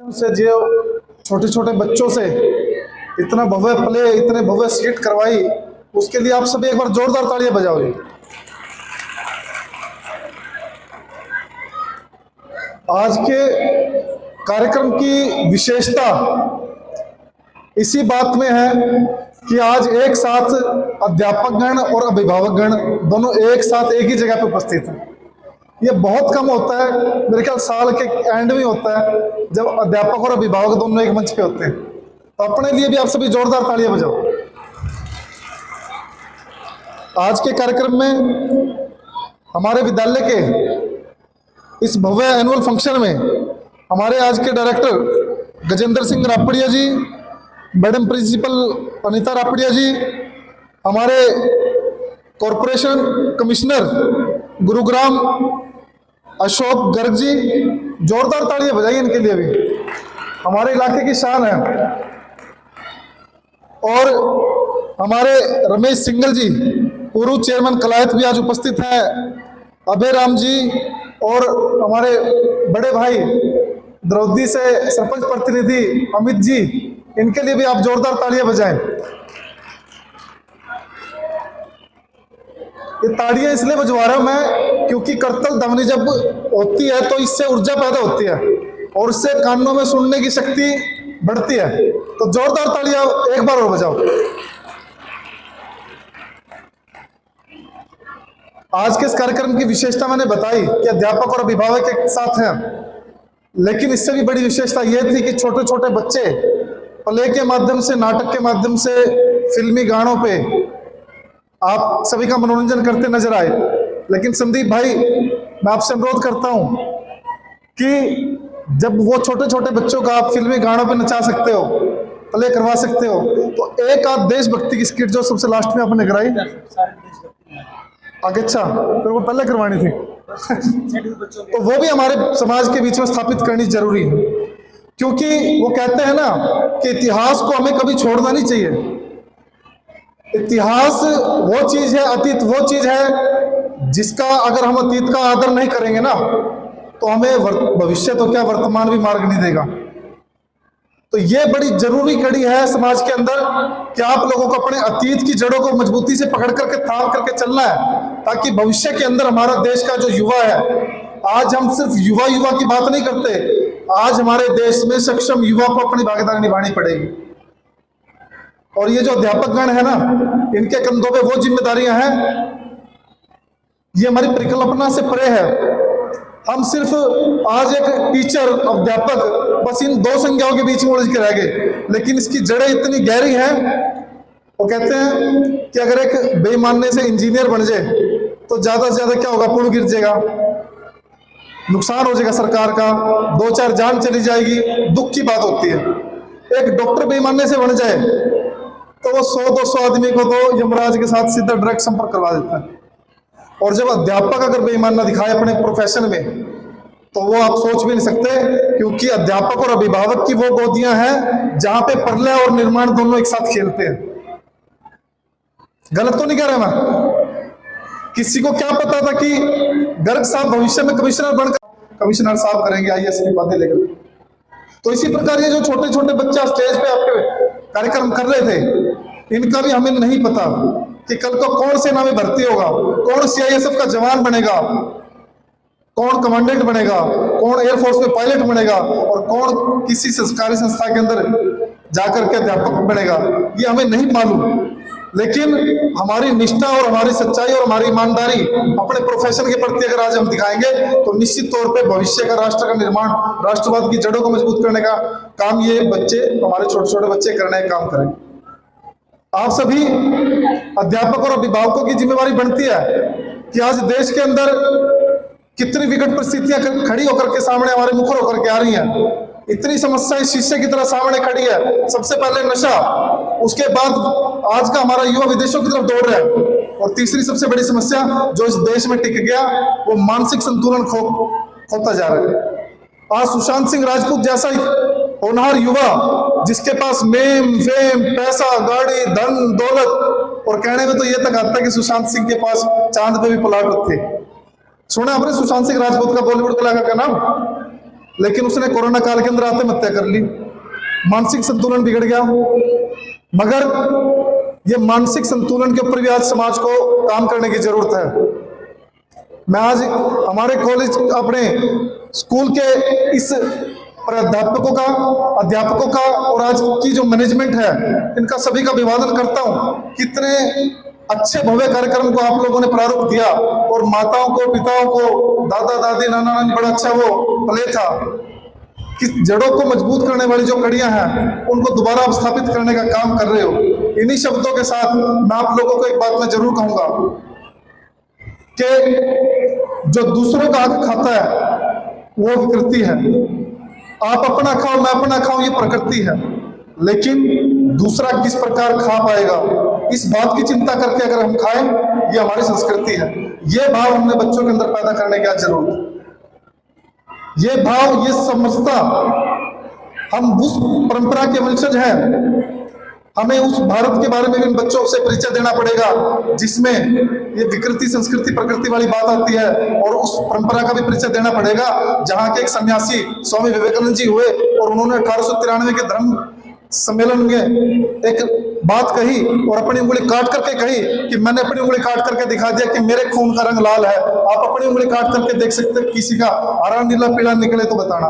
से जो छोटे छोटे बच्चों से इतना भव्य प्ले, इतने भव्य स्किट करवाई, उसके लिए आप सभी एक बार जोरदार तालियां बजाओ जी। आज के कार्यक्रम की विशेषता इसी बात में है कि आज एक साथ अध्यापकगण और अभिभावकगण दोनों एक साथ एक ही जगह पर उपस्थित हैं। ये बहुत कम होता है, मेरे ख्याल साल के एंड में होता है जब अध्यापक और अभिभावक दोनों एक मंच पे होते हैं। तो अपने लिए भी आप सभी जोरदार तालियां बजाओ। आज के कार्यक्रम में हमारे विद्यालय के इस भव्य एनुअल फंक्शन में हमारे आज के डायरेक्टर गजेंद्र सिंह रापड़िया जी, मैडम प्रिंसिपल अनीता रापड़िया जी, हमारे कॉरपोरेशन कमिश्नर गुरुग्राम अशोक गर्ग जी, जोरदार तालियां बजाइए इनके लिए भी, हमारे इलाके की शान है। और हमारे रमेश सिंगल जी, पूर्व चेयरमैन कलायत भी आज उपस्थित हैं, अभय राम जी और हमारे बड़े भाई द्रौपदी से सरपंच प्रतिनिधि अमित जी, इनके लिए भी आप जोरदार तालियां बजाएं। ये ताड़ियां इसलिए बजवा रहा हूं मैं क्योंकि करतल ध्वनि जब होती है तो इससे ऊर्जा पैदा होती है और उससे कानों में सुनने की शक्ति बढ़ती है। तो जोरदार तालियां एक बार और बजाओ। आज के इस कार्यक्रम की विशेषता मैंने बताई कि अध्यापक और अभिभावक एक साथ हैं, लेकिन इससे भी बड़ी विशेषता यह थी कि छोटे छोटे बच्चे प्ले के माध्यम से, नाटक के माध्यम से, फिल्मी गानों पे आप सभी का मनोरंजन करते नजर आए। लेकिन संदीप भाई, मैं आपसे अनुरोध करता हूं कि जब वो छोटे छोटे बच्चों का आप फिल्मी गानों पे नचा सकते हो, प्ले करवा सकते हो, तो एक आध देशभक्ति की स्किट जो सबसे लास्ट में आपने कराई आगे, अच्छा फिर वो पहले करवानी थी तो वो भी हमारे समाज के बीच में स्थापित करनी जरूरी है, क्योंकि वो कहते हैं ना कि इतिहास को हमें कभी छोड़ना नहीं चाहिए। इतिहास वो चीज है, अतीत वो चीज है जिसका अगर हम अतीत का आदर नहीं करेंगे ना तो हमें भविष्य तो क्या वर्तमान भी मार्ग नहीं देगा। तो ये बड़ी जरूरी कड़ी है समाज के अंदर कि आप लोगों को अपने अतीत की जड़ों को मजबूती से पकड़ करके थाम करके चलना है, ताकि भविष्य के अंदर हमारा देश का जो युवा है, आज हम सिर्फ युवा की बात नहीं करते, आज हमारे देश में सक्षम युवा को अपनी भागीदारी निभानी पड़ेगी। और ये जो अध्यापक गण है ना, इनके कंधों पे वो जिम्मेदारियां हैं, ये हमारी परिकल्पना से परे है। हम सिर्फ आज एक टीचर, अध्यापक, बस इन दो संज्ञाओं के बीच में उलझ के रह गए, लेकिन इसकी जड़ें इतनी गहरी हैं। वो कहते हैं कि अगर एक बेईमानने से इंजीनियर बन जाए तो ज्यादा से ज्यादा क्या होगा, पुल गिर जाएगा, नुकसान हो जाएगा सरकार का, 2-4 जान चली जाएगी, दुख की बात होती है। एक डॉक्टर बेईमानने से बन जाए तो वो 100-200 आदमी को तो यमराज के साथ सीधा डायरेक्ट संपर्क करवा देता है। और जब अध्यापक अगर बेईमानना दिखाए अपने प्रोफेशन में, तो वो आप सोच भी नहीं सकते, क्योंकि अध्यापक और अभिभावक की वो गोदियां हैं जहां पे प्रलय और निर्माण दोनों एक साथ खेलते हैं। गलत तो नहीं कह रहा मैं? किसी को क्या पता था कि गर्ग साहब भविष्य में कमिश्नर बनकर कमिश्नर साहब करेंगे IAS की बातें लेकर। तो इसी प्रकार ये जो छोटे छोटे बच्चा स्टेज पे आपके कार्यक्रम कर रहे थे, इनका भी हमें नहीं पता कि कल को कौन सेना में भर्ती होगा, कौन CISF का जवान बनेगा, कौन कमांडेंट बनेगा, कौन एयरफोर्स में पायलट बनेगा और कौन किसी सरकारी संस्था के अंदर जाकर के अध्यापक बनेगा, ये हमें नहीं मालूम। लेकिन हमारी निष्ठा और हमारी सच्चाई और हमारी ईमानदारी अपने प्रोफेशन के प्रति अगर आज हम दिखाएंगे तो निश्चित तौर पे भविष्य का राष्ट्र का निर्माण, राष्ट्रवाद की जड़ों को मजबूत करने का काम ये बच्चे, हमारे छोटे छोटे बच्चे करने का काम करेंगे। आप सभी अध्यापक और अभिभावकों की जिम्मेवारी बनती है कि आज देश के अंदर कितनी विकट परिस्थितियां खड़ी होकर के सामने हमारे मुखर होकर के आ रही हैं। इतनी समस्याएं शीशे की तरह सामने खड़ी है। सबसे पहले नशा, उसके बाद आज का हमारा युवा विदेशों की तरफ दौड़ रहा है, और तीसरी सबसे बड़ी समस्या जो इस देश में टिक गया वो मानसिक संतुलन खोता जा रहा है। आज सुशांत सिंह राजपूत जैसा होनहार युवा जिसके पास मेम, फेम, पैसा, गाड़ी, धन, दौलत, और कहने में तो ये तक आता है कि सुशांत सिंह के पास चांद पे भी प्लाट थे। सुना आपने सुशांत सिंह राजपूत का, बॉलीवुड कलाकार का नाम? लेकिन उसने कोरोना काल के अंदर आत्महत्या कर ली, मानसिक संतुलन बिगड़ गया। मगर ये मानसिक संतुलन के ऊपर भी आज समाज को काम करने की जरूरत है। मैं आज हमारे कॉलेज, अपने स्कूल के इस अध्यापकों का और आज की जो मैनेजमेंट है, इनका सभी का अभिवादन करता हूं। कितने अच्छे भव्य कार्यक्रम को आप लोगों ने प्रारूप दिया और माताओं को, पिताओं को, दादा दादी, नाना नानी, बड़ा अच्छा वो प्ले था कि जड़ों को मजबूत करने वाली जो कड़ियां हैं उनको दोबारा स्थापित करने का काम कर रहे हो। इन्हीं शब्दों के साथ मैं आप लोगों को एक बात मैं जरूर कहूंगा कि जो दूसरों का हक खाता है वो विकृति है। आप अपना खाओ, मैं अपना खाऊं, ये प्रकृति है। लेकिन दूसरा किस प्रकार खा पाएगा, इस बात की चिंता करके अगर हम खाएं, ये हमारी संस्कृति है। ये भाव हमने बच्चों के अंदर पैदा करने की जरूरत है। ये भाव, ये समझता, हम उस परंपरा के वंशज हैं। हमें उस भारत के बारे में भी बच्चों से परिचय देना पड़ेगा जिसमें ये विकृति, संस्कृति, प्रकृति वाली बात आती है, और उस परंपरा का भी परिचय देना पड़ेगा जहां के एक सन्यासी स्वामी विवेकानंद जी हुए और उन्होंने 1893 के धर्म सम्मेलन में एक बात कही और अपनी उंगली काट करके कही कि मैंने अपनी उंगली काट करके दिखा दिया कि मेरे खून का रंग लाल है। आप अपनी उंगली काट करके देख सकते हैं, किसी का हरा, नीला, पीला निकले तो बताना।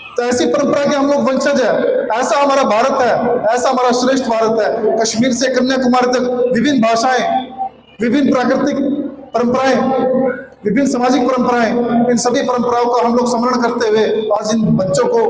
तो ऐसी परंपरा के हम लोग वंशज है। ऐसा हमारा भारत है, ऐसा हमारा श्रेष्ठ भारत है। कश्मीर से कन्याकुमारी तक विभिन्न भाषाएं, विभिन्न प्राकृतिक परंपराएं, विभिन्न सामाजिक परंपराएं, इन सभी परंपराओं का हम लोग स्मरण करते हुए आज इन बच्चों को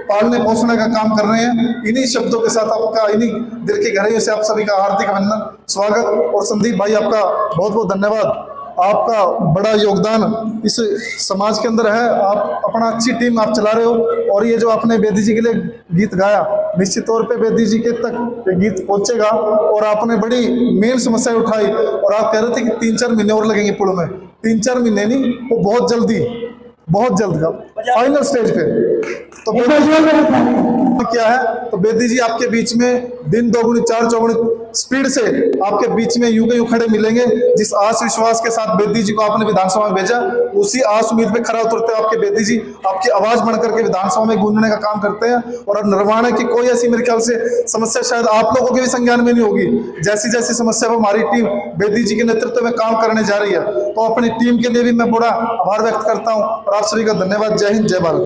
पालने पोसने का काम कर रहे हैं। इन्हीं शब्दों के साथ आपका, इन्हीं दिल की गहराइयों से आप सभी का हार्दिक अभिनंदन, स्वागत। और संदीप भाई, आपका बहुत बहुत धन्यवाद। आपका बड़ा योगदान इस समाज के अंदर है। आप अपना अच्छी टीम आप चला रहे हो और ये जो आपने बेदी जी के लिए गीत गाया, निश्चित तौर पे बेदी जी के तक ये गीत पहुंचेगा। और आपने बड़ी मेन समस्या उठाई और आप कह रहे थे कि 3-4 महीने और लगेंगे पुल में। 3-4 महीने नहीं, वो बहुत जल्द का फाइनल स्टेज पे। तो क्या है, तो बेदी जी आपके बीच में दिन दोगुनी 4 चौगुनी स्पीड से आपके बीच में यूं खड़े मिलेंगे। जिस आस विश्वास के साथ बेदी जी को आपने विधानसभा में भेजा, उसी आस उम्मीद पे खरा उतरते आपके बेदी जी आपकी आवाज बनकर के विधानसभा में गूंजने का काम करते हैं। और निर्वाण की कोई ऐसी मेरे ख्याल से समस्या शायद आप लोगों के भी संज्ञान में नहीं होगी। जैसी जैसी समस्या हमारी टीम बेदी जी के नेतृत्व में काम करने जा रही है, तो अपनी टीम के लिए भी मैं बड़ा आभार व्यक्त करता हूँ और आप सभी का धन्यवाद। जय हिंद, जय भारत।